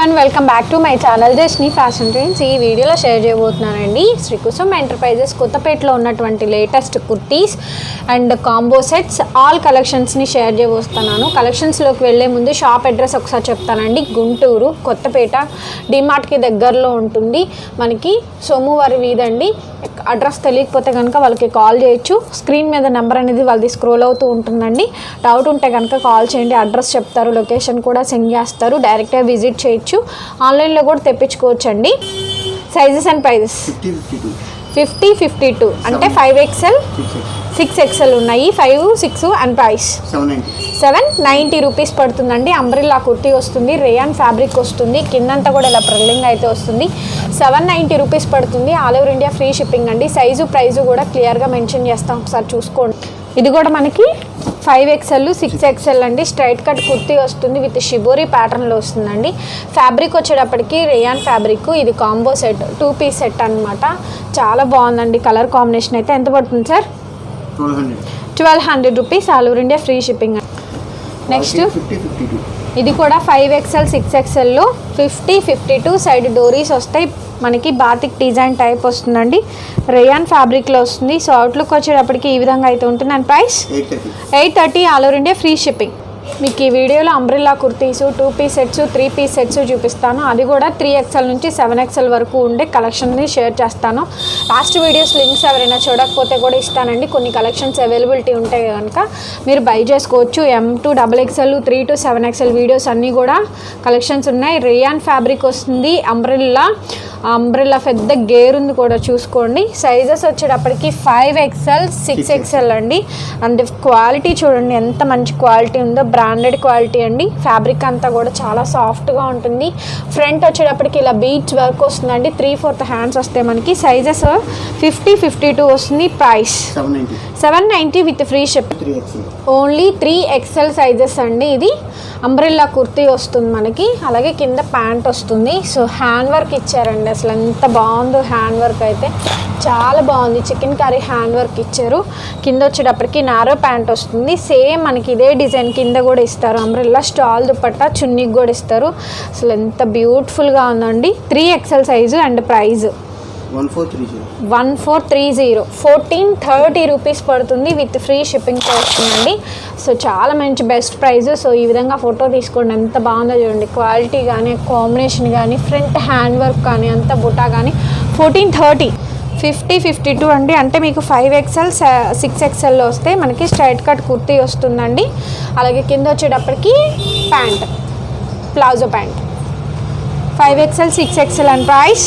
Everyone welcome back to my channel Jasni fashion trends. ఈ వీడియోలో share చేయబోతున్నానండి శ్రీ కుసుమ్ ఎంటర్ప్రైజెస్ కొత్తపేటలో ఉన్నటువంటి latest kurtis and combo sets all కలెక్షన్స్ని షేర్ చేయబోతున్నాను. కలెక్షన్స్లోకి వెళ్ళే ముందు షాప్ అడ్రస్ ఒకసారి చెప్తానండి. గుంటూరు కొత్తపేట డిమార్ట్కి దగ్గరలో ఉంటుంది. మనకి సోమవారి వీధండి. అడ్రస్ తెలియకపోతే కనుక వాళ్ళకి కాల్ చేయొచ్చు. స్క్రీన్ మీద నెంబర్ అనేది వాళ్ళది స్క్రోల్ అవుతూ ఉంటుందండి. డౌట్ ఉంటే కనుక కాల్ చేయండి. అడ్రస్ చెప్తారు, లొకేషన్ కూడా సెండ్ చేస్తారు. డైరెక్ట్గా విజిట్ చేయొచ్చు. ఆన్లైన్లో కూడా తెప్పించుకోవచ్చు అండి. సైజెస్ అండ్ ప్రైజెస్ 50-52 అంటే 5XL 6XL ఉన్నాయి. 5, 6 అండ్ ప్రైస్ 790 రూపీస్ పడుతుందండి. అంబ్రెల్లా కుర్తీ వస్తుంది, రేయాన్ ఫ్యాబ్రిక్ వస్తుంది, కిందంతా కూడా ఇలా ప్రిల్లింగ్ అయితే వస్తుంది. 790 రూపీస్ పడుతుంది. All over India free shipping అండి. సైజు ప్రైజు కూడా క్లియర్గా మెన్షన్ చేస్తాం, ఒకసారి చూసుకోండి. ఇది కూడా మనకి 5XL 6XL అండి. స్ట్రైట్ కట్ కుర్తీ వస్తుంది విత్ షిబోరీ ప్యాటర్న్లో వస్తుందండి. ఫ్యాబ్రిక్ వచ్చేటప్పటికి రేయాన్ ఫ్యాబ్రిక్. ఇది కాంబో సెట్, 2 పీస్ సెట్ అనమాట. చాలా బాగుందండి. కలర్ కాంబినేషన్ అయితే ఎంత పడుతుంది sir? 1200 rupees. All over India free shipping. Next ఇది కూడా 5XL 6XLలో 50-52 సైడ్ డోరీస్ వస్తాయి. మనకి బాతిక్ డిజైన్ టైప్ వస్తుందండి. రేయాన్ ఫ్యాబ్రిక్లో వస్తుంది. సో అవుట్లుక్ వచ్చేటప్పటికి ఈ విధంగా అయితే ఉంటుంది. And price 830. All over India free shipping. మీకు ఈ వీడియోలో umbrella kurtis, 2 piece sets, 3 piece sets చూపిస్తాను. అది కూడా 3XL నుంచి 7XL వరకు ఉండే కలెక్షన్ని షేర్ చేస్తాను. లాస్ట్ వీడియోస్ లింక్స్ ఎవరైనా చూడకపోతే కూడా ఇస్తానండి. కొన్ని కలెక్షన్స్ అవైలబిలిటీ ఉంటాయి కనుక మీరు బై చేసుకోవచ్చు. M2XXL 3 to 7XL వీడియోస్ అన్నీ కూడా కలెక్షన్స్ ఉన్నాయి. రేయాన్ ఫ్యాబ్రిక్ వస్తుంది. అంబ్రెల్లా పెద్ద గేర్ ఉంది కూడా చూసుకోండి. సైజెస్ వచ్చేటప్పటికి 5XL 6XL అండి. అండ్ క్వాలిటీ చూడండి ఎంత మంచి క్వాలిటీ ఉందో. బ్రాండెడ్ క్వాలిటీ అండి. ఫ్యాబ్రిక్ అంతా కూడా చాలా సాఫ్ట్గా ఉంటుంది. ఫ్రంట్ వచ్చేటప్పటికి ఇలా బీట్స్ వర్క్ వస్తుందండి. 3/4 హ్యాండ్స్ వస్తాయి మనకి. సైజెస్ 50-52 వస్తుంది. Price 790 with free ship. Only 3XL sizes అండి. ఇది అంబ్రెల్లా కుర్తీ వస్తుంది మనకి. అలాగే కింద ప్యాంట్ వస్తుంది. సో హ్యాండ్ వర్క్ ఇచ్చారండి. అసలు ఎంత బాగుందో హ్యాండ్ వర్క్ అయితే చాలా బాగుంది. చికెన్ కర్రీ హ్యాండ్ వర్క్ ఇచ్చారు. కింద వచ్చేటప్పటికి నారో ప్యాంట్ వస్తుంది. సేమ్ మనకి ఇదే డిజైన్ కింద కూడా ఇస్తారు. అంబ్రెల్లా స్టాల్ దుపట్టా చున్నీకి కూడా ఇస్తారు. అసలు ఎంత బ్యూటిఫుల్గా ఉందండి. 3XL size. And price 1430 1430 rupees పడుతుంది విత్ ఫ్రీ షిప్పింగ్తో వస్తుందండి. సో చాలా మంచి బెస్ట్ ప్రైజ్. సో ఈ విధంగా ఫోటో తీసుకోండి. ఎంత బాగుందో చూడండి. క్వాలిటీ కానీ, కాంబినేషన్ కానీ, ఫ్రంట్ హ్యాండ్ వర్క్ కానీ, అంత బుటా కానీ. 1430 50-52 అండి. అంటే మీకు 5XL 6XLలో వస్తే మనకి స్ట్రైట్ కట్ కుర్తీ వస్తుందండి. అలాగే కింద వచ్చేటప్పటికి pant, palazzo pant. 5XL 6XL and price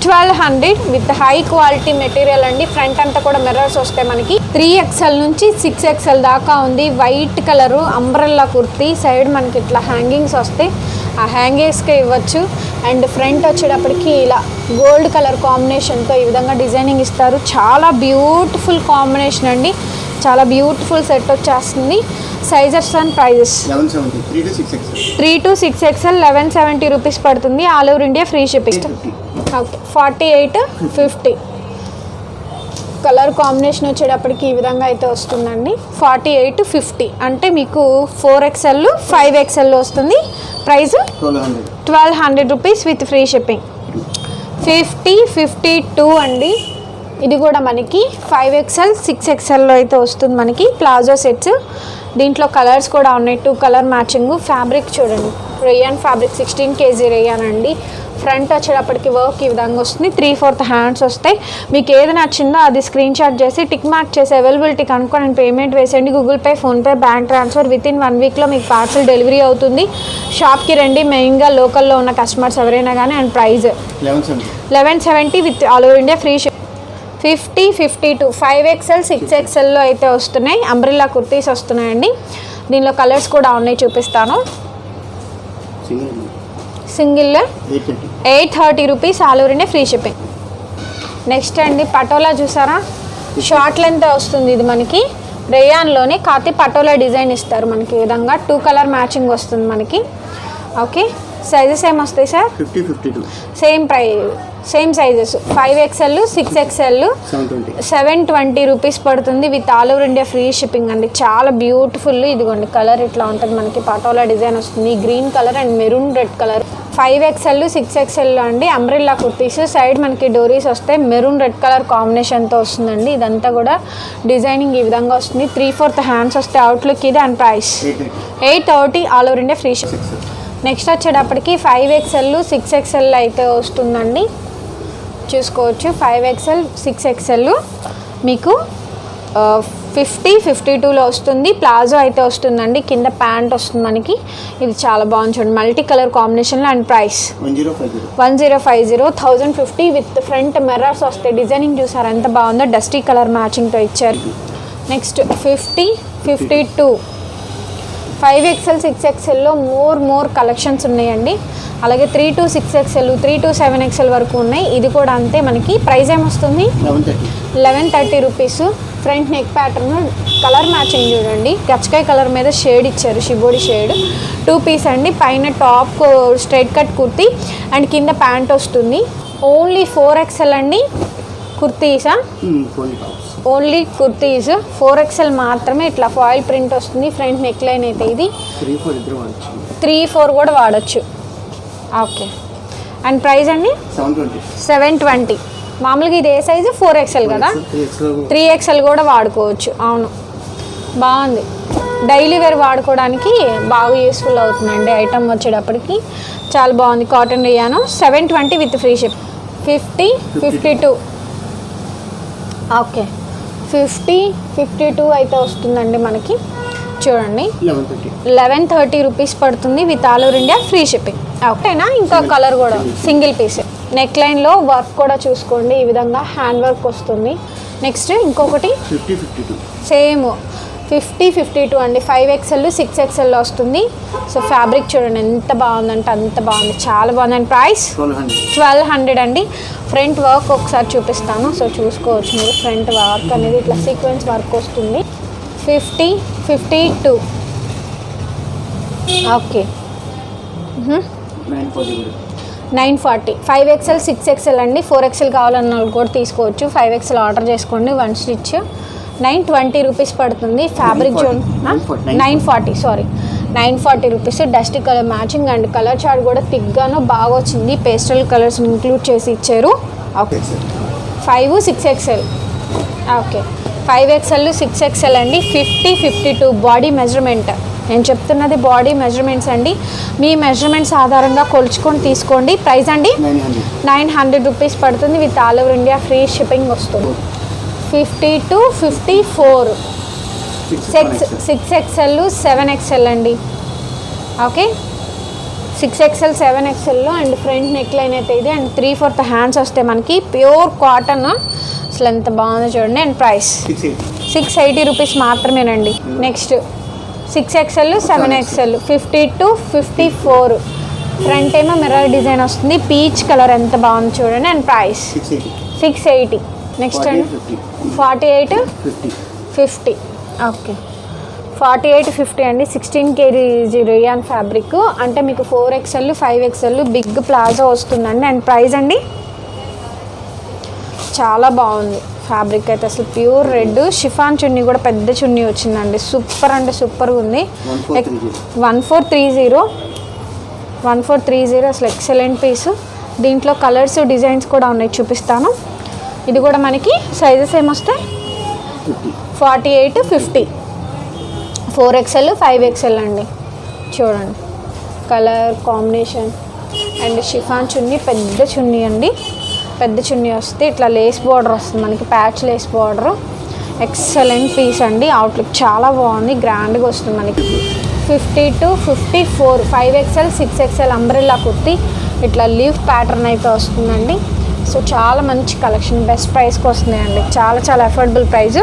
1200 with high quality material అండి. ఫ్రంట్ అంతా కూడా మిర్రర్స్ వస్తాయి మనకి. 3XL నుంచి 6XL దాకా ఉంది. White colour umbrella kurti. Side మనకి ఇట్లా హ్యాంగింగ్స్ వస్తాయి. ఆ హ్యాంగింగ్స్కి ఇవ్వచ్చు. అండ్ ఫ్రంట్ వచ్చేటప్పటికి ఇలా గోల్డ్ కలర్ కాంబినేషన్తో ఈ విధంగా డిజైనింగ్ ఇస్తారు. చాలా బ్యూటిఫుల్ కాంబినేషన్ అండి. చాలా బ్యూటిఫుల్ సెట్ వచ్చేస్తుంది. Sizes and prices 3 to 6XL 1170 rupees పడుతుంది. All over India free shipping. Okay 48-50 colour combination వచ్చేటప్పటికి ఈ విధంగా అయితే వస్తుందండి. 48-50 అంటే మీకు 4XL 5XL వస్తుంది. Price 1200 rupees with free shipping. 50-52 అండి. ఇది కూడా మనకి 5XL 6XLలో అయితే వస్తుంది మనకి. Palazzo sets. దీంట్లో కలర్స్ కూడా ఉన్నాయి. 2 కలర్ మ్యాచింగ్. ఫ్యాబ్రిక్ చూడండి. రేయాన్ ఫ్యాబ్రిక్ 16 kg రేయాన్ అండి. ఫ్రంట్ వచ్చేటప్పటికి వర్క్ ఈ విధంగా వస్తుంది. 3/4 హ్యాండ్స్ వస్తాయి. మీకు ఏది నచ్చిందో అది స్క్రీన్ షాట్ చేసి టిక్ మార్క్ చేసి అవైలబిలిటీ కనుక్కొని పేమెంట్ వేసేయండి. Google pay, PhonePe, bank transfer. Within 1 వీక్లో మీకు పార్సల్ డెలివరీ అవుతుంది. షాప్కి రండి. మెయిన్గా లోకల్లో ఉన్న కస్టమర్స్ ఎవరైనా కానీ. And price 1170 with all over India free ship. 50-52 5XL 6XLలో అయితే వస్తున్నాయి. అంబ్రెల్లా కుర్తీస్ వస్తున్నాయండి. దీనిలో కలర్స్ కూడా ఉన్నాయి, చూపిస్తాను. Single 830 rupees. All over India free shipping. Next అండి పటోలా చూసారా? షార్ట్ లెంత్ వస్తుంది. ఇది మనకి రేయాన్లోనే కాతి పటోలా డిజైన్ ఇస్తారు మనకి. ఈ విధంగా 2 కలర్ మ్యాచింగ్ వస్తుంది మనకి. ఓకే సైజెస్ ఏం వస్తాయి sir? 50, 52. Same sizes 5XL, 6XL 720 rupees పడుతుంది with all over India free shipping అండి. చాలా బ్యూటిఫుల్. ఇదిగోండి కలర్ ఇట్లా ఉంటుంది మనకి, పటోలా డిజైన్ వస్తుంది, green colour and maroon red colour. 5XL, 6XL అండి అంబ్రెల్లా కుర్తీస్. సైడ్ మనకి డోరీస్ వస్తాయి, మెరూన్ రెడ్ కలర్ కాంబినేషన్తో వస్తుందండి. ఇదంతా కూడా డిజైనింగ్ ఈ విధంగా వస్తుంది. 3/4 హ్యాండ్స్ వస్తాయి. అవుట్లుక్ ఇది and price 830 all over India free shipping. Next వచ్చేటప్పటికి 5XL, 6XL అయితే వస్తుందండి. చూసుకోవచ్చు 5XL, 6XL మీకు 50, 52లో వస్తుంది. ప్లాజో అయితే వస్తుందండి, కింద ప్యాంట్ వస్తుంది మనకి. ఇది చాలా బాగుంది చూడండి, మల్టీ కలర్ కాంబినేషన్లో and price 1050 1050 with front mirrors వస్తాయి. డిజైనింగ్ చూసారు ఎంత బాగుందో, డస్టీ కలర్ మ్యాచింగ్తో ఇచ్చారు. నెక్స్ట్ 50, 52 5XL, 6XLలో మోర్ కలెక్షన్స్ ఉన్నాయండి. అలాగే 3 to 6XL, 3 to 7XL వరకు ఉన్నాయి. ఇది కూడా అంతే. మనకి ప్రైస్ ఏమొస్తుంది? 1130 rupees. Front neck pattern colour matching చూడండి, కచ్చకాయ కలర్ మీద షేడ్ ఇచ్చారు, షిబోడి షేడ్. 2 పీస్ అండి. పైన top straight cut kurti and కింద ప్యాంట్ వస్తుంది. ఓన్లీ 4XL అండి కుర్తీసా? ఓన్లీ కుర్తీస్ 4XL మాత్రమే. ఇట్లా ఫాయిల్ ప్రింట్ వస్తుంది. ఫ్రంట్ నెక్ లైన్ అయితే ఇది 3-4 కూడా వాడచ్చు. ఓకే. అండ్ ప్రైస్ అండి 720. మామూలుగా ఇది ఏ సైజు? 4XL కదా, 3XL కూడా వాడుకోవచ్చు. అవును, బాగుంది. డైలీ వేర్ వాడుకోవడానికి బాగా యూస్ఫుల్ అవుతుందండి. ఐటమ్ వచ్చేటప్పటికి చాలా బాగుంది. Cotton రియాను 720 with free ship. 50, 52 okay. 50, 52 అయితే వస్తుందండి మనకి. చూడండి 1130 రూపీస్ పడుతుంది with all over India free shipping. ఓకేనా? ఇంకా కలర్ కూడా సింగిల్ పీస్. నెక్ లైన్లో వర్క్ కూడా చూసుకోండి, ఈ విధంగా హ్యాండ్ వర్క్ వస్తుంది. నెక్స్ట్ ఇంకొకటి 50, 52 సేమ్ 50, 52 అండి. 5XL, 6XL వస్తుంది. సో ఫ్యాబ్రిక్ చూడండి ఎంత బాగుందంటే అంత బాగుంది, చాలా బాగుంది. అండ్ ప్రైస్ 1200 అండి. ఫ్రంట్ వర్క్ ఒకసారి చూపిస్తాను, సో చూసుకోవచ్చు మీరు. ఫ్రంట్ వర్క్ అనేది ఇట్లా సీక్వెన్స్ వర్క్ వస్తుంది. 50, 52 ఓకే. 940. 5XL, 6XL అండి. 4XL కావాలన్న వాళ్ళు కూడా తీసుకోవచ్చు. 5XL ఆర్డర్ చేసుకోండి, 1 స్టిచ్ 920 రూపీస్ పడుతుంది. Fabric zone 940 rupees. Dusty colour matching and colour chart కూడా థిక్గాను బాగా వచ్చింది. పేస్టల్ కలర్స్ ఇంక్లూడ్ చేసి ఇచ్చారు. Okay. 5, 6XL okay. 5XL, 6XL అండి. 50, 52 బాడీ మెజర్మెంట్. నేను చెప్తున్నది బాడీ మెజర్మెంట్స్ అండి. మీ మెజర్మెంట్స్ ఆధారంగా కొలుచుకొని తీసుకోండి. ప్రైస్ అండి 900 రూపీస్ పడుతుంది with all over India free shipping వస్తుంది. 50 to 54 6XL, 7XL అండి. ఓకే. 6XL, 7XLలో అండ్ ఫ్రంట్ నెక్ లైన్ అయితే ఇది అండ్ 3/4 హ్యాండ్స్ వస్తాయి మనకి. ప్యూర్ కాటన్, అసలు ఎంత బాగుందో చూడండి. అండ్ ప్రైస్ 680 రూపీస్ మాత్రమేనండి. Next 6XL, 7XL 50 to 54. Front ఏమో మిర్రర్ డిజైన్ వస్తుంది, పీచ్ కలర్ ఎంత బాగుంది చూడండి. And price 680. నెక్స్ట్ అండి 48, 50 ఓకే. 48, 50 అండి. 16 kg రియాన్ ఫ్యాబ్రిక్ అంటే మీకు 4XL, 5XL బిగ్ ప్లాజో వస్తుందండి. అండ్ ప్రైస్ అండి చాలా బాగుంది ఫ్యాబ్రిక్ అయితే, అసలు ప్యూర్ రెడ్. షిఫాన్ చున్నీ కూడా పెద్ద చున్నీ వచ్చిందండి, సూపర్ అంటే సూపర్గా ఉంది. 1430 అసలు ఎక్సలెంట్ పీస్. దీంట్లో కలర్స్ డిజైన్స్ కూడా ఉన్నాయి, చూపిస్తాను. ఇది కూడా మనకి సైజెస్ ఏమొస్తాయి? 48, 50 4XL, 5XL అండి. చూడండి కలర్ కాంబినేషన్ అండ్ షిఫాన్ చున్నీ పెద్ద చున్నీ అండి. పెద్ద చున్నీ వస్తే ఇట్లా లేస్ బార్డర్ వస్తుంది మనకి, patch lace border. Excellent piece అండి. అవుట్లుక్ చాలా బాగుంది, గ్రాండ్గా వస్తుంది మనకి. 50 to 54 5XL, 6XL umbrella kurti ఇట్లా లీఫ్ ప్యాటర్న్ అయితే వస్తుందండి. సో చాలా మంచి కలెక్షన్, బెస్ట్ ప్రైస్కి వస్తున్నాయండి. చాలా affordable price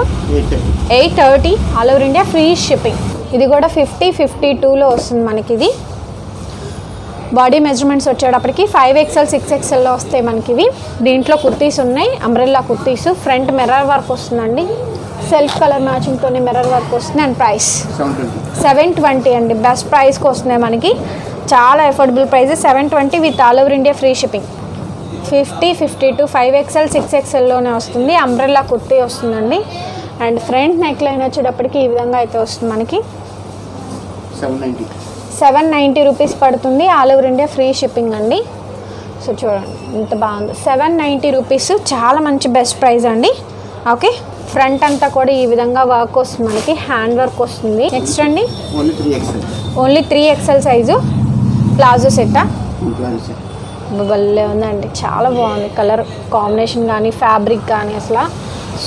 830 all over India free shipping. ఇది కూడా 50, 52లో వస్తుంది మనకి. ఇది బాడీ మెజర్మెంట్స్ వచ్చేటప్పటికి 5XL, 6XLలో వస్తాయి మనకి ఇవి. దీంట్లో కుర్తీస్ ఉన్నాయి, umbrella kurtis. Front mirror work వస్తుందండి, సెల్ఫ్ కలర్ మ్యాచింగ్తోనే మిర్రర్ వర్క్ వస్తుంది. అండ్ ప్రైస్ 720 అండి. బెస్ట్ ప్రైస్కి వస్తున్నాయి మనకి. చాలా affordable prices 720 with all over India free shipping. 50, 52, 5XL, 6XLలోనే వస్తుంది. అంబ్రెల్లా కుర్తీ వస్తుందండి. అండ్ ఫ్రంట్ నెక్ లైన్ వచ్చేటప్పటికి ఈ విధంగా అయితే వస్తుంది మనకి. 790 రూపీస్ పడుతుంది. All over India free shipping అండి. సో చూడండి ఎంత బాగుంది. 790 రూపీస్, చాలా మంచి బెస్ట్ ప్రైస్ అండి. ఓకే, ఫ్రంట్ అంతా కూడా ఈ విధంగా వర్క్ వస్తుంది మనకి, హ్యాండ్ వర్క్ వస్తుంది. నెక్స్ట్ అండి ఓన్లీ 3XL సైజు ప్లాజో సెట్టా. భలే ఉందండి, చాలా బాగుంది. కలర్ కాంబినేషన్ కానీ ఫ్యాబ్రిక్ కానీ అసలు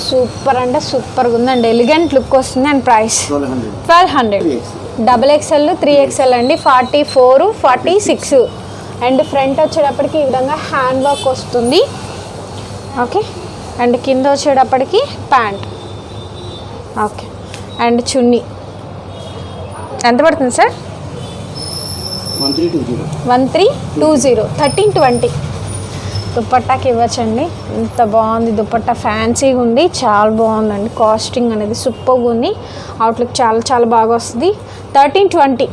సూపర్ అంటే సూపర్గా ఉందండి. ఎలిగెంట్ లుక్ వస్తుంది. And price 1200. XXL, 3XL అండి. 44, 46. అండ్ ఫ్రంట్ వచ్చేటప్పటికి ఈ విధంగా హ్యాండ్ వర్క్ వస్తుంది. ఓకే, అండ్ కింద వచ్చేటప్పటికి ప్యాంట్. ఓకే, అండ్ చున్నీ ఎంత పడుతుంది సార్? 1320. 1320 దుపట్టాకి ఇవ్వచ్చండి. ఇంత బాగుంది దుపట్టా, ఫ్యాన్సీగా ఉంది, చాలా బాగుందండి. కాస్టింగ్ అనేది సూపర్గా ఉంది. అవుట్లుక్ చాలా చాలా బాగా వస్తుంది. 1320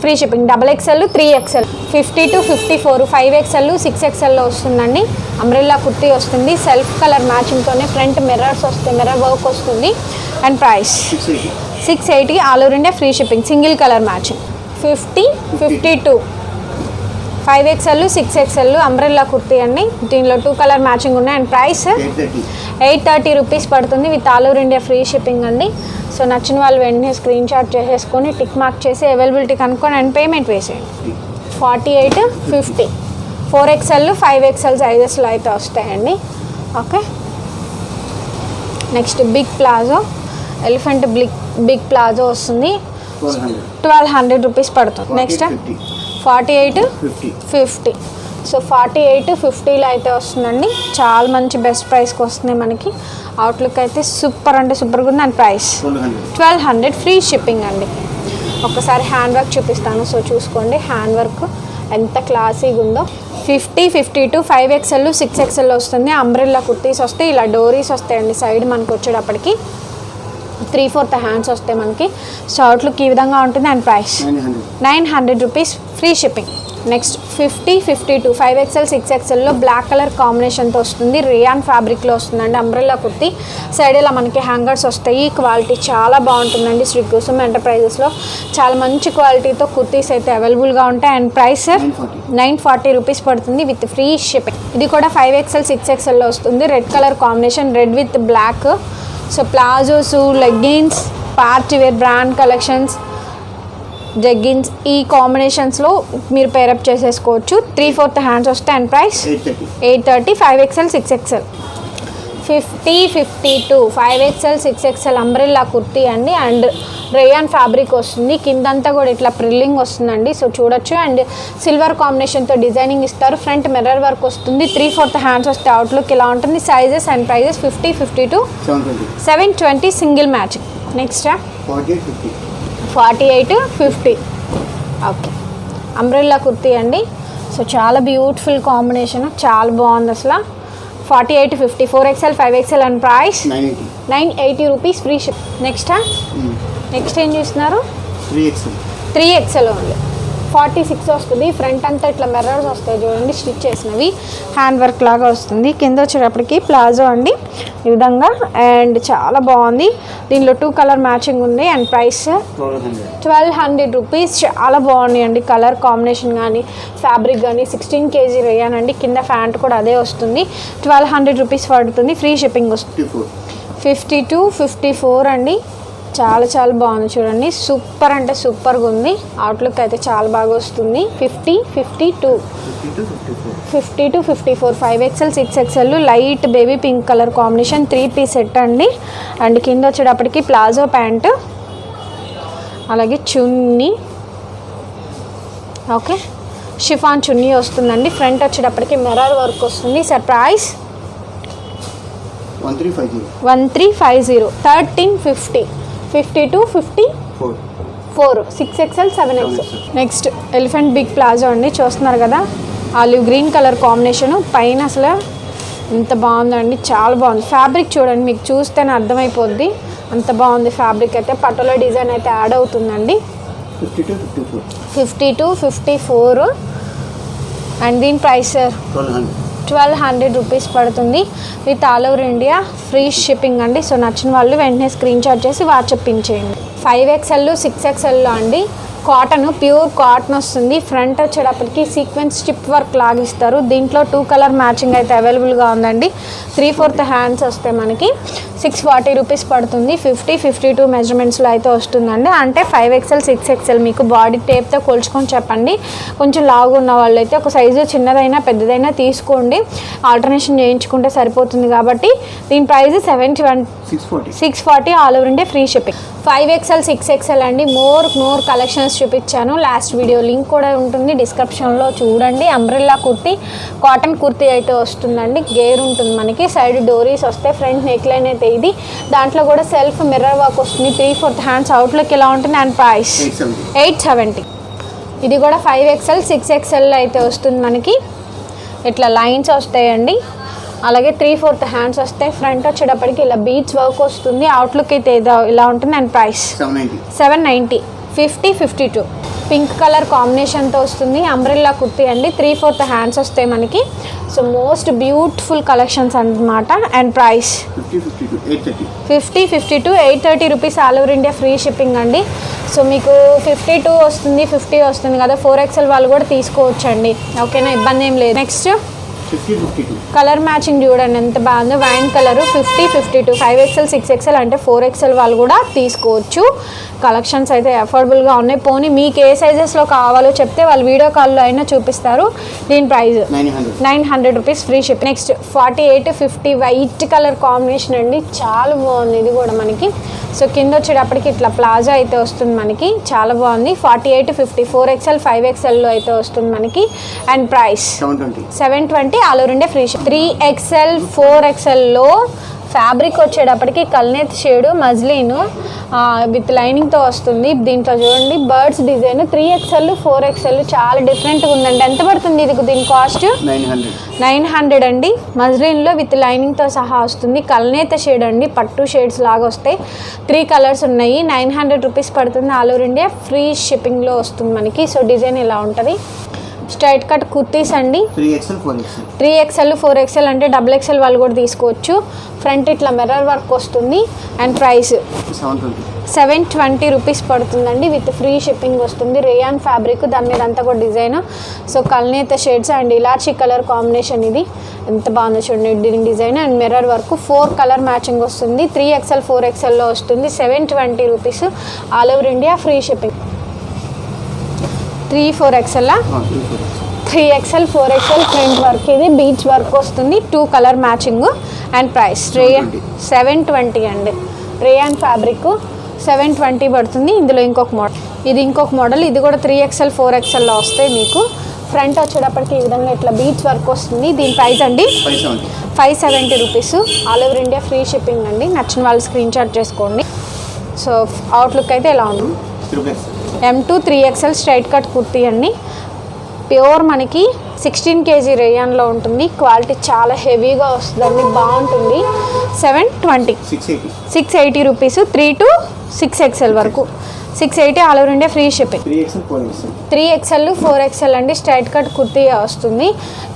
free shipping. XXL, 3XL, 50 to 54, 5XL, 6XLలో వస్తుందండి. అంబ్రెల్లా కుర్తీ వస్తుంది. సెల్ఫ్ కలర్ మ్యాచింగ్తోనే ఫ్రంట్ మిర్రర్స్ వస్తాయి, మిర్రర్ వర్క్ వస్తుంది. And price 680 all over India free shipping. Single colour matching. 50, 52, 5XL, 6XL umbrella kurti అండి. దీనిలో 2 కలర్ మ్యాచింగ్ ఉన్నాయి. అండ్ ప్రైస్ 830 రూపీస్ పడుతుంది with all over India free shipping అండి. So నచ్చిన వాళ్ళు వెంటనే స్క్రీన్ షాట్ చేసేసుకొని టిక్ మార్క్ చేసి అవైలబిలిటీ కనుక్కొని అండ్ పేమెంట్ వేసేయండి. 48, 50, 4XL, 5XL సైజెస్లో అయితే వస్తాయండి. Okay, next big palazzo, elephant big palazzo వస్తుంది. 1200 రూపీస్ పడుతుంది. నెక్స్ట్ 48, 50. సో 48, 50లో అయితే వస్తుందండి. చాలా మంచి బెస్ట్ ప్రైస్కి వస్తుంది మనకి. అవుట్లుక్ అయితే సూపర్ అంటే సూపర్గా ఉంది. అండ్ ప్రైస్ 1200 ఫ్రీ షిప్పింగ్ అండి. ఒకసారి హ్యాండ్ వర్క్ చూపిస్తాను, సో చూసుకోండి హ్యాండ్ వర్క్ ఎంత క్లాసీగా ఉందో. 50, 52, 5XL, 6XL వస్తుంది. అంబ్రెల్లా కుర్తీస్ వస్తాయి. ఇలా డోరీస్ వస్తాయండి సైడ్ మనకు వచ్చేటప్పటికి. 3/4 హ్యాండ్స్ వస్తాయి మనకి. సో అవుట్లుక్ ఈ విధంగా ఉంటుంది. And price 900 rupees free shipping. Next 50, 52, 5XL, 6XLలో బ్లాక్ కలర్ కాంబినేషన్తో వస్తుంది. రియాన్ ఫ్యాబ్రిక్లో వస్తుందండి. అంబ్రెల్లా కుర్తీ సైడ్ ఇలా మనకి హ్యాంగర్స్ వస్తాయి. క్వాలిటీ చాలా బాగుంటుందండి. శ్రీ కుసుమ్ ఎంటర్ప్రైజెస్లో చాలా మంచి క్వాలిటీతో కుర్తీస్ అయితే అవైలబుల్గా ఉంటాయి. అండ్ ప్రైస్ 940 రూపీస్ పడుతుంది విత్ ఫ్రీ షిప్పింగ్. ఇది కూడా 5XL, 6XLలో వస్తుంది. Red colour combination, red with black. So palazzos, leggings, party wear brand collections, jeggings ఈ కాంబినేషన్స్లో మీరు పేరప్ చేసేసుకోవచ్చు. 3/4 హ్యాండ్స్ వస్తాయి. And price 830. 5XL, 6XL. 50, 52, 5XL, 6XL umbrella kurti అండి. అండ్ రేయాన్ ఫ్యాబ్రిక్ వస్తుంది. కిందంతా కూడా ఇట్లా ప్రిల్లింగ్ వస్తుందండి. సో చూడొచ్చు. అండ్ సిల్వర్ కాంబినేషన్తో డిజైనింగ్ ఇస్తారు. ఫ్రంట్ మిర్రర్ వర్క్ వస్తుంది. 3/4 హ్యాండ్స్ వస్తే అవుట్లుక్ ఇలా ఉంటుంది. Sizes and prices 50, 52, 720 single matching. Next 48, 50. Okay, umbrella kurti అండి. సో చాలా బ్యూటిఫుల్ కాంబినేషన్, చాలా బాగుంది అసలు. 48, 50, 4XL, 5XL and price 980 rupees free ship. Next ఏం చూస్తున్నారు? 3XL ఓన్లీ 46 వస్తుంది. ఫ్రంట్ అంతా ఇట్లా మిర్రర్స్ వస్తాయి చూడండి, స్టిచ్ చేసినవి. హ్యాండ్ వర్క్ లాగా వస్తుంది. కింద వచ్చేటప్పటికి ప్లాజో అండి ఈ విధంగా. అండ్ చాలా బాగుంది. దీనిలో 2 కలర్ మ్యాచింగ్ ఉంది. And price 1200 rupees. చాలా బాగున్నాయి అండి. కలర్ కాంబినేషన్ కానీ ఫ్యాబ్రిక్ కానీ. 16 kg రేయానండి. కింద ప్యాంట్ కూడా అదే వస్తుంది. 1200 రూపీస్ పడుతుంది. ఫ్రీ షిప్పింగ్ వస్తుంది. 52, 54 అండి. చాలా చాలా బాగుంది చూడండి. సూపర్ అంటే సూపర్గా ఉంది. అవుట్లుక్ అయితే చాలా బాగా వస్తుంది. 50, 52, 50 to 54, 5XL, 6XL light baby pink colour combination 3-piece set అండి. అండ్ కింద వచ్చేటప్పటికి ప్లాజో ప్యాంటు, అలాగే చున్నీ. ఓకే, షిఫాన్ చున్నీ వస్తుందండి. ఫ్రంట్ వచ్చేటప్పటికి మిర్రర్ వర్క్ వస్తుంది. Surprise 1350. 1350. 52, 54, 6XL, 7XL. Next elephant big palazzo అండి. చూస్తున్నారు కదా, ఆలివ్ గ్రీన్ కలర్ కాంబినేషను. పైన అసలు ఎంత బాగుందండి, చాలా బాగుంది. ఫ్యాబ్రిక్ చూడండి, మీకు చూస్తేనే అర్థమైపోద్ది అంత బాగుంది ఫ్యాబ్రిక్ అయితే. పటోలా డిజైన్ అయితే యాడ్ అవుతుందండి. 52-54 అండ్ దీని ప్రైస్ సార్ 1200 రూపీస్ పడుతుంది with all over India free shipping అండి. సో నచ్చిన వాళ్ళు వెంటనే స్క్రీన్ షాట్ చేసి వాట్సాప్ చేయండి. 5XL 6XLలో అండి కాటన్, ప్యూర్ కాటన్ వస్తుంది. ఫ్రంట్ వచ్చేటప్పటికి సీక్వెన్స్ స్టిప్ వర్క్ లాగిస్తారు. దీంట్లో 2 కలర్ మ్యాచింగ్ అయితే అవైలబుల్గా ఉందండి. 3/4 హ్యాండ్స్ వస్తాయి మనకి. 640 రూపీస్ పడుతుంది. 50-52 మెజర్మెంట్స్లో అయితే వస్తుందండి. అంటే 5XL 6XL మీకు బాడీ టేప్తో కొలుచుకొని చెప్పండి. కొంచెం లావు ఉన్న వాళ్ళు అయితే ఒక సైజు చిన్నదైనా పెద్దదైనా తీసుకోండి, ఆల్టర్నేషన్ చేయించుకుంటే సరిపోతుంది. కాబట్టి దీని price 640 all over India free shipping. 5XL 6XL అండి మోర్ కలెక్షన్స్ చూపించాను. లాస్ట్ వీడియో లింక్ కూడా ఉంటుంది డిస్క్రిప్షన్లో చూడండి. అంబ్రెల్లా కుర్తీ, కాటన్ కుర్తీ అయితే వస్తుందండి. గేర్ ఉంటుంది మనకి, సైడ్ డోరీస్ వస్తాయి, ఫ్రంట్ నెక్ లైన్ అయితే ఇది. దాంట్లో కూడా సెల్ఫ్ మిర్రర్ వర్క్ వస్తుంది. 3/4 హ్యాండ్స్ అవుట్లుక్ ఇలా ఉంటుంది అండ్ ప్రైస్ 870. ఇది కూడా 5XL 6XL అయితే వస్తుంది మనకి. ఇట్లా లైన్స్ వస్తాయండి. అలాగే 3/4 హ్యాండ్స్ వస్తాయి. ఫ్రంట్ వచ్చేటప్పటికి ఇలా బీచ్ వర్క్ వస్తుంది. అవుట్లుక్ అయితే ఇలా ఉంటుంది అండ్ ప్రైస్ 790. 50-52 పింక్ కలర్ కాంబినేషన్తో వస్తుంది. అంబ్రెల్లా కుర్తీ అండి. 3/4 హ్యాండ్స్ వస్తాయి మనకి. సో మోస్ట్ బ్యూటిఫుల్ కలెక్షన్స్ అన్నమాట. And price 50-52 830 rupees all over India free shipping అండి. సో మీకు 52 వస్తుంది, 50 వస్తుంది కదా, 4XL వాళ్ళు కూడా తీసుకోవచ్చండి. ఓకేనా, ఇబ్బంది ఏం లేదు. నెక్స్ట్ కలర్ మ్యాచింగ్ చూడండి ఎంత బాగుందో, వైన్ కలర్. 50-52 5XL 6XL అంటే 4XL వాళ్ళు కూడా తీసుకోవచ్చు. కలెక్షన్స్ అయితే అఫోర్డబుల్గా ఉన్నాయి. పోనీ మీకు ఏ సైజెస్లో కావాలో చెప్తే వాళ్ళు వీడియో కాల్లో అయినా చూపిస్తారు. దీని price 900 rupees free ship. Next 48-50 white colour combination అండి. చాలా బాగుంది ఇది కూడా మనకి. సో కింద వచ్చేటప్పటికి ఇట్లా ప్లాజా అయితే వస్తుంది మనకి, చాలా బాగుంది. 48-50 4XL 5XLలో అయితే వస్తుంది మనకి. And price 720 all over India free ship. 3XL 4XLలో ఫ్యాబ్రిక్ వచ్చేటప్పటికి కల్నేత్ షేడు మజ్లీన్ విత్ లైనింగ్తో వస్తుంది. దీంట్లో చూడండి బర్డ్స్ డిజైన్. 3XL 4XL చాలా డిఫరెంట్గా ఉందండి. ఎంత పడుతుంది ఇది? దీని కాస్ట్ 900 అండి. మజ్లీన్లో విత్ లైనింగ్తో సహా వస్తుంది. కల్నేత షేడ్ అండి, పట్టు షేడ్స్ లాగా వస్తాయి. 3 కలర్స్ ఉన్నాయి. 900 రూపీస్ పడుతుంది. ఆల్ ఓవర్ ఇండియా ఫ్రీ షిప్పింగ్లో వస్తుంది మనకి. సో డిజైన్ ఇలా ఉంటుంది. స్ట్రైట్ కట్ కుర్తీస్ అండి. 3XL 4XL అంటే XXL వాళ్ళు కూడా తీసుకోవచ్చు. ఫ్రంట్ ఇట్లా మిర్రర్ వర్క్ వస్తుంది. అండ్ ప్రైస్ 720 రూపీస్ పడుతుందండి. విత్ ఫ్రీ షిప్పింగ్ వస్తుంది. రేయాన్ ఫ్యాబ్రిక్, దాని మీద అంతా కూడా డిజైన్. సో కల్నేత షేడ్స్ అండ్ ఇలాచీ కలర్ కాంబినేషన్. ఇది ఎంత బాగుందో చూడండి design and mirror work. 4 colour matching వస్తుంది. 3XL 4XLలో వస్తుంది. 720 rupees all over India free shipping. 3-4XL 3XL 4XL front work. ఇది బీచ్ వర్క్ వస్తుంది. 2 కలర్ మ్యాచింగ్. అండ్ ప్రైస్ 720 అండి. రేయాన్ ఫ్యాబ్రిక్ 720 పడుతుంది. ఇందులో ఇంకొక మోడల్. ఇది కూడా 3XL 4XLలో వస్తాయి మీకు. ఫ్రంట్ వచ్చేటప్పటికి ఈ విధంగా ఇట్లా బీచ్ వర్క్ వస్తుంది. దీని ప్రైస్ అండి 570 rupees all over India free shipping అండి. నచ్చిన వాళ్ళు స్క్రీన్ షాట్ చేసుకోండి. సో అవుట్లుక్ అయితే ఎలా ఉంది? M2 3XL straight cut kurti అండి. ప్యూర్ మనకి 16 kg రేయాన్లో ఉంటుంది. క్వాలిటీ చాలా హెవీగా వస్తుందండి, బాగుంటుంది. 720 680 రూపీస్. 3 to 6XL వరకు 680 all over India free shipping. 3XL 4XL అండి. స్ట్రైట్ కట్ కుర్తీ వస్తుంది.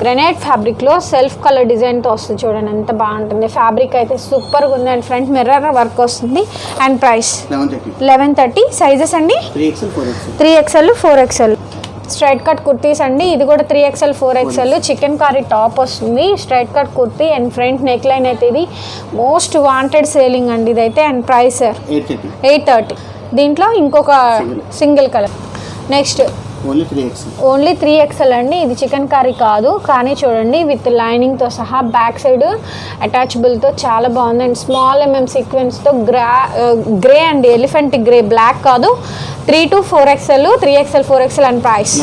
గ్రెనైట్ ఫ్యాబ్రిక్లో సెల్ఫ్ కలర్ డిజైన్తో వస్తుంది. చూడండి ఎంత బాగుంటుంది. ఫ్యాబ్రిక్ అయితే సూపర్గా ఉంది. అండ్ ఫ్రంట్ మిర్రర్ వర్క్ వస్తుంది. And price 1130. సైజెస్ అండి 3XL 4XL straight cut kurtis అండి. ఇది కూడా 3XL 4XL chikankari top వస్తుంది. Straight cut kurti and front neck line అయితే ఇది మోస్ట్ వాంటెడ్ సేలింగ్ అండి ఇదైతే. And price 830. దీంట్లో ఇంకొక single colour. Next only 3XL అండి. ఇది చికెన్ కర్రీ కాదు, కానీ చూడండి విత్ లైనింగ్తో సహా బ్యాక్ సైడ్ అటాచబుల్తో చాలా బాగుంది. అండ్ స్మాల్ సీక్వెన్స్తో గ్రే అండి, ఎలిఫెంట్ గ్రే, బ్లాక్ కాదు. 3 to 4XL 3XL 4XL and price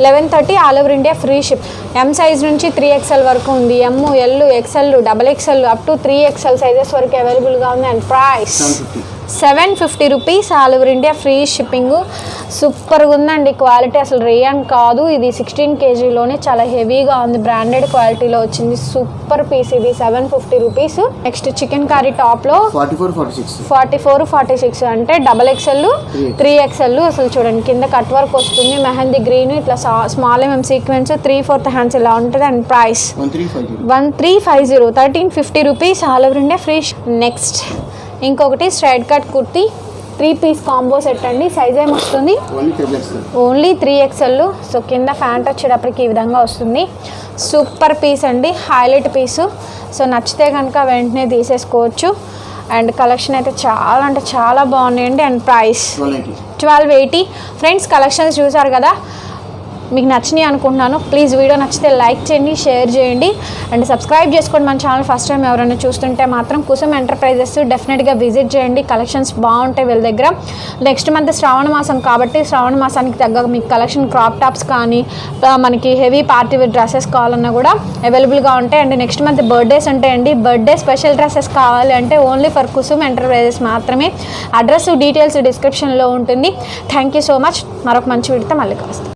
1130 all over India free ship. M size నుంచి 3XL వరకు ఉంది. M, L, XL, XXL up to 3XL sizes వరకు అవైలబుల్గా ఉంది. And price 750 rupees all over India free shipping. సూపర్గా ఉందండి quality, అసలు rayon కాదు ఇది. 16 kgలోనే చాలా హెవీగా ఉంది, బ్రాండెడ్ క్వాలిటీలో వచ్చింది. సూపర్ పీస్ ఇది, 750 రూపీస్. నెక్స్ట్ చికెన్ కర్రీ టాప్లో 44-46 అంటే XXL 3XL. అసలు చూడండి కింద కట్ వర్క్ వస్తుంది, మెహందీ గ్రీన్, ఇట్లా స్మాల్ సీక్వెన్స్, 3/4 హ్యాండ్స్ ఇలా ఉంటుంది. And price 1350, 1350 rupees, all over India free. Next ఇంకొకటి straight cut kurti 3 piece combo set అండి. సైజ్ ఏమి వస్తుంది? Only 3XL. సో కింద ప్యాంట్ వచ్చేటప్పటికి ఈ విధంగా వస్తుంది. సూపర్ పీస్ అండి, హైలైట్ పీసు. సో నచ్చితే కనుక వెంటనే తీసేసుకోవచ్చు. అండ్ కలెక్షన్ అయితే చాలా అంటే చాలా బాగున్నాయండి. And price 1280. ఫ్రెండ్స్ కలెక్షన్స్ చూసారు కదా, మీకు నచ్చినాయి అనుకుంటున్నాను. ప్లీజ్ వీడియో నచ్చితే లైక్ చేయండి, షేర్ చేయండి అండ్ సబ్స్క్రైబ్ చేసుకోండి మన ఛానల్. ఫస్ట్ టైం ఎవరైనా చూస్తుంటే మాత్రం కుసుమ్ ఎంటర్ప్రైజెస్ డెఫినెట్గా విజిట్ చేయండి, కలెక్షన్స్ బాగుంటాయి వీళ్ళ దగ్గర. నెక్స్ట్ మంత్ శ్రావణ మాసం కాబట్టి శ్రావణ మాసానికి తగ్గ మీకు కలెక్షన్ క్రాప్ టాప్స్ కానీ మనకి హెవీ పార్టీ వేర్ డ్రెస్సెస్ కావాలన్నా కూడా అవైలబుల్గా ఉంటాయి. అండ్ నెక్స్ట్ మంత్ బర్త్డేస్ ఉంటాయండి, బర్త్డే స్పెషల్ డ్రెస్సెస్ కావాలి అంటే ఓన్లీ ఫర్ కుసుమ్ ఎంటర్ప్రైజెస్ మాత్రమే. అడ్రస్ డీటెయిల్స్ డిస్క్రిప్షన్లో ఉంటుంది. Thank you so much. మరొక మంచి వీడియోతో మళ్ళీ కలుస్తాం.